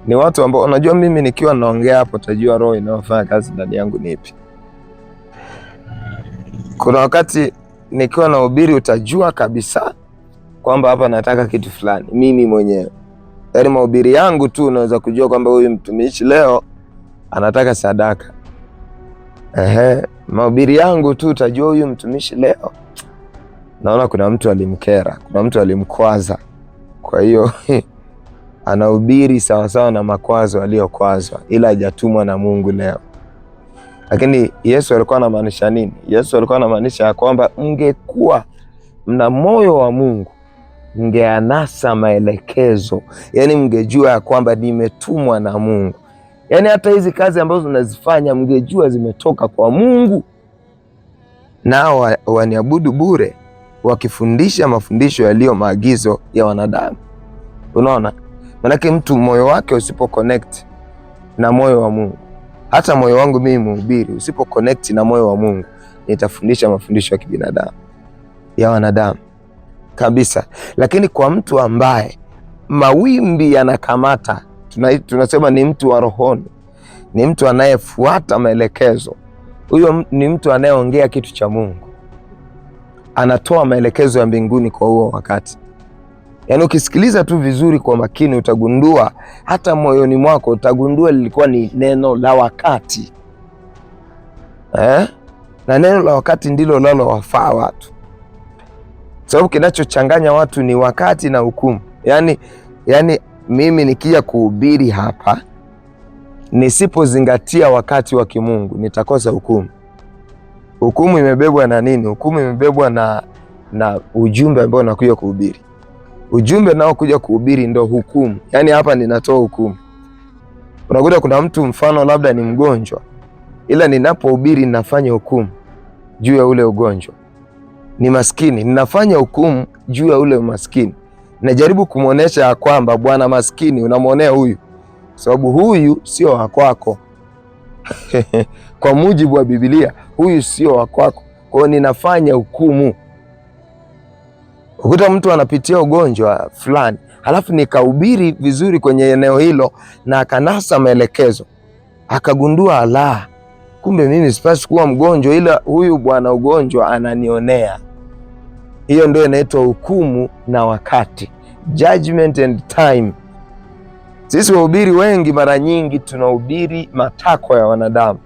Ni watu ambao unajua, mimi nikiwa naongea hapo utajua roho inayofanya kazi ndani yangu ni ipi. Kuna wakati nikiwa nahubiri utajua kabisa kwamba hapa nataka kitu fulani mimi mwenyewe. Yaani mahubiri yangu tu unaweza kujua kwamba huyu mtumishi leo anataka sadaka. Mahubiri yangu tu utajua huyu mtumishi leo naona kuna mtu alimkera, kuna mtu alimkwaza. Kwa hiyo anahubiri sawasawa na makwazo aliyokwazwa, ila hajatumwa na Mungu leo. Lakini Yesu alikuwa anamaanisha nini? Yesu alikuwa anamaanisha ya kwamba mngekuwa mna moyo wa Mungu, mngeanasa maelekezo. Yaani mngejua ya kwamba nimetumwa na Mungu. Yaani hata hizi kazi ambazo tunazifanya mngejua zimetoka kwa Mungu. Nao waniabudu bure wakifundisha mafundisho yaliyo maagizo ya wanadamu. Unaona? Manake mtu moyo wake usipo connect na moyo wa Mungu, hata moyo wangu mimi mhubiri usipo connect na moyo wa Mungu, nitafundisha mafundisho ya kibinadamu, ya wanadamu kabisa. Lakini kwa mtu ambaye mawimbi yanakamata, tunasema ni mtu wa rohoni, ni mtu anayefuata maelekezo. Huyo ni mtu anayeongea kitu cha Mungu, anatoa maelekezo ya mbinguni kwa huo wakati. Yaani ukisikiliza tu vizuri kwa makini utagundua, hata moyoni mwako utagundua lilikuwa ni neno la wakati. Na neno la wakati ndilo linalowafaa watu. Sababu kinachochanganya watu ni wakati na hukumu. Yaani mimi nikija kuhubiri hapa, nisipozingatia wakati wa kimungu nitakosa hukumu. Hukumu imebebwa na nini? Hukumu imebebwa na ujumbe ambao nakuja kuhubiri. Ujumbe nao kuja kuhubiri ndo hukumu. Yaani hapa ninatoa hukumu. Unakuta kuna mtu mfano labda ni mgonjwa, ila ninapohubiri ninafanya hukumu juu ya ule ugonjwa. Ni maskini, ninafanya hukumu juu ya ule maskini. Najaribu kumuonesha ya kwamba bwana maskini unamuonea huyu, sababu huyu sio wa kwako. Kwa mujibu wa Biblia, huyu sio wa kwako. Kwa hiyo ninafanya hukumu. Ukuta mtu anapitia ugonjwa fulani, halafu nikahubiri vizuri kwenye eneo hilo na akanasa maelekezo, akagundua ala, kumbe mimi sipaswi kuwa mgonjwa, ila huyu bwana ugonjwa ananionea. Hiyo ndio inaitwa hukumu na wakati, judgment and time. Sisi wahubiri wengi mara nyingi tunahubiri matakwa ya wanadamu.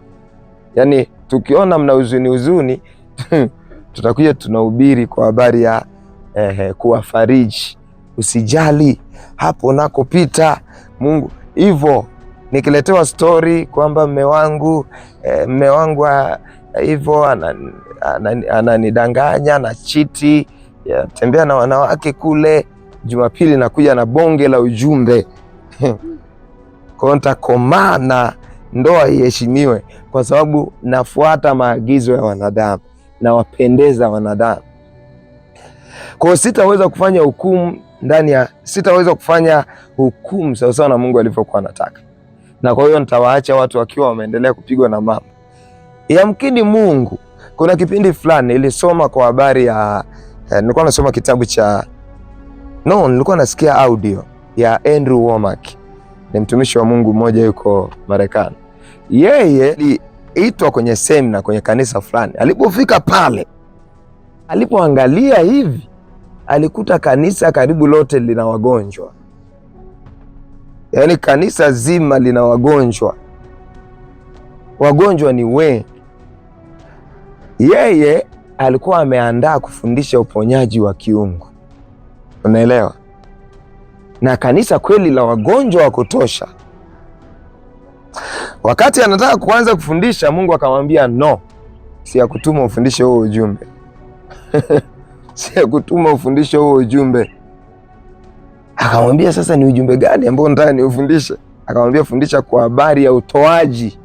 Yaani tukiona mna huzuni tutakuja tunahubiri kwa habari ya kuwafariji. Usijali hapo unakopita, Mungu hivyo. Nikiletewa story kwamba mme wangu hivyo ananidanganya na chiti, tembea na wanawake kule, Jumapili nakuja na bonge la ujumbe. Kwa nitakomaa na ndoa iheshimiwe, kwa sababu nafuata maagizo ya wanadamu, nawapendeza wanadamu. Kwa hiyo sitaweza kufanya hukumu sitaweza kufanya hukumu sawa sawa na Mungu alivyokuwa anataka. Na kwa hiyo nitawaacha watu wakiwa wameendelea kupigwa na mambo. Yamkini Mungu, kuna kipindi fulani nilisoma kwa habari ya nilikuwa nasoma kitabu cha nilikuwa nasikia audio ya Andrew Wommack. Ni mtumishi wa Mungu mmoja yuko Marekani. Yeye aliitwa kwenye semina kwenye kanisa fulani. Alipofika pale, alipoangalia hivi, alikuta kanisa karibu lote lina wagonjwa. Yaani kanisa zima lina wagonjwa. Wagonjwa ni wengi. Yeye alikuwa ameandaa kufundisha uponyaji wa kiungu. Unaelewa? Na kanisa kweli la wagonjwa wa kutosha. Wakati anataka kuanza kufundisha, Mungu akamwambia no, si ya kutuma ufundishe huo ujumbe. Si ya kutuma ufundishe huo ujumbe. Akamwambia sasa ni ujumbe gani ambao nataka niufundishe? Akamwambia fundisha kwa habari ya utoaji.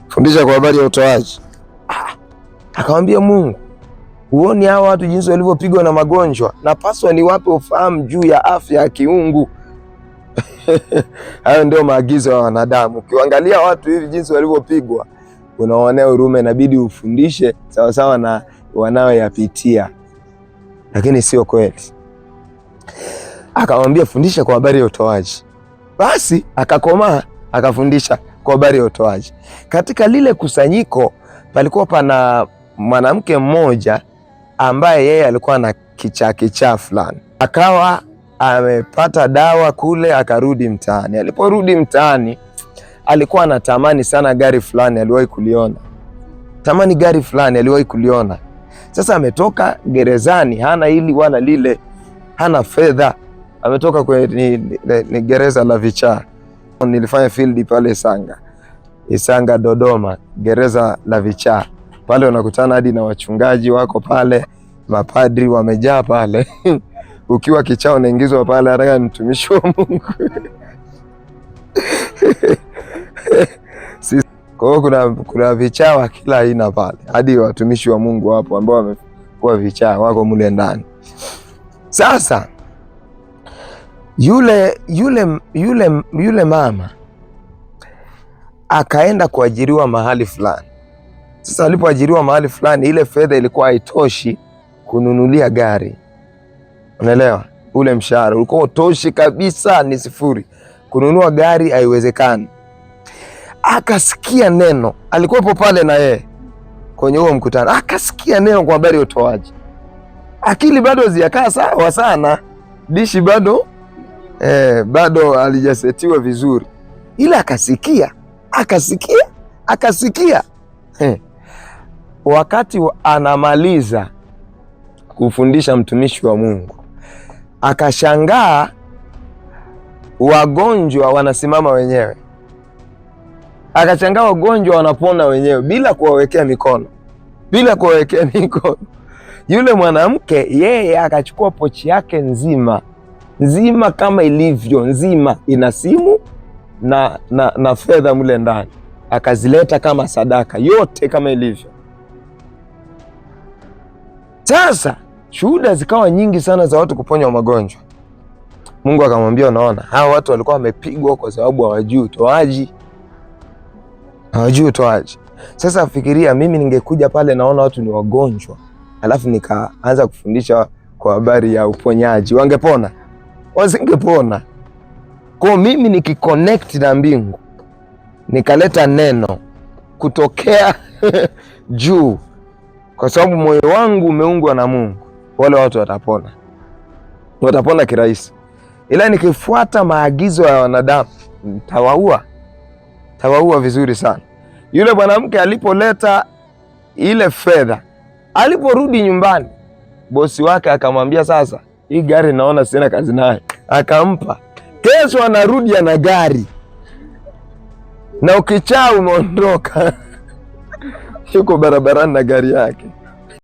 Fundisha kwa habari ya utoaji. Akamwambia Mungu, huoni hawa watu jinsi walivyopigwa na magonjwa? Napaswa niwape ufahamu juu ya afya ya kiungu. Hayo ndio maagizo ya wanadamu. Ukiangalia watu hivi jinsi walivyopigwa, unawaonea huruma, inabidi ufundishe sawa sawa na wanaoyapitia. Lakini sio kweli. Akamwambia fundisha kwa habari ya utoaji. Basi akakomaa akafundisha kwa habari ya utoaji. Katika lile kusanyiko palikuwa pana mwanamke mmoja ambaye yeye alikuwa na kichaa fulani, akawa amepata dawa kule, akarudi mtaani. Aliporudi mtaani, alikuwa anatamani sana gari fulani aliwahi kuliona. Sasa ametoka gerezani, hana hili wala lile, hana fedha, ametoka kwenye ni gereza la vichaa. Nilifanya field pale Isanga Dodoma, gereza la vichaa. Pale unakutana hadi na wachungaji wako pale, mapadri wamejaa pale. Ukiwa kichaa unaingizwa pale, haraka mtumishi wa Mungu. Kwa hiyo kuna vichaa wa kila aina pale, hadi watumishi wa Mungu wapo ambao wamekuwa vichaa, wako mule ndani. Sasa yule mama akaenda kuajiriwa mahali fulani. Sasa alipoajiriwa mahali fulani, ile fedha ilikuwa haitoshi kununulia gari. Unaelewa? Ule mshahara ulikuwa utoshi kabisa, ni sifuri. Kununua gari haiwezekani. Akasikia neno, alikuwepo pale na yeye kwenye huo mkutano, akasikia neno kwa habari ya utoaji. Akili bado hazijakaa sawa sana, dishi bado alijasetiwa vizuri, ila akasikia. Wakati anamaliza kufundisha mtumishi wa Mungu, akashangaa wagonjwa wanasimama wenyewe, akashangaa wagonjwa wanapona wenyewe bila kuwawekea mikono. Yule mwanamke yeye akachukua pochi yake nzima kama ilivyo nzima, ina simu na fedha mule ndani, akazileta kama sadaka yote kama ilivyo. Sasa shuhuda zikawa nyingi sana za watu kuponywa magonjwa. Mungu akamwambia, unaona, hawa watu walikuwa wamepigwa kwa sababu hawajui utoaji. Sasa fikiria, mimi ningekuja pale naona watu ni wagonjwa, alafu nikaanza kufundisha kwa habari ya uponyaji, wangepona? Wasingepona. Kwa mimi nikiconnect na mbingu, nikaleta neno kutokea juu, kwa sababu moyo wangu umeungwa na Mungu, wale watu watapona kirahisi. Ila nikifuata maagizo ya wanadamu, tawaua vizuri sana. Yule mwanamke alipoleta ile fedha, aliporudi nyumbani, bosi wake akamwambia, sasa hii gari naona sina kazi naye. Akampa. Kesho anarudi ana gari, na ukichaa umeondoka. Yuko barabarani na gari yake.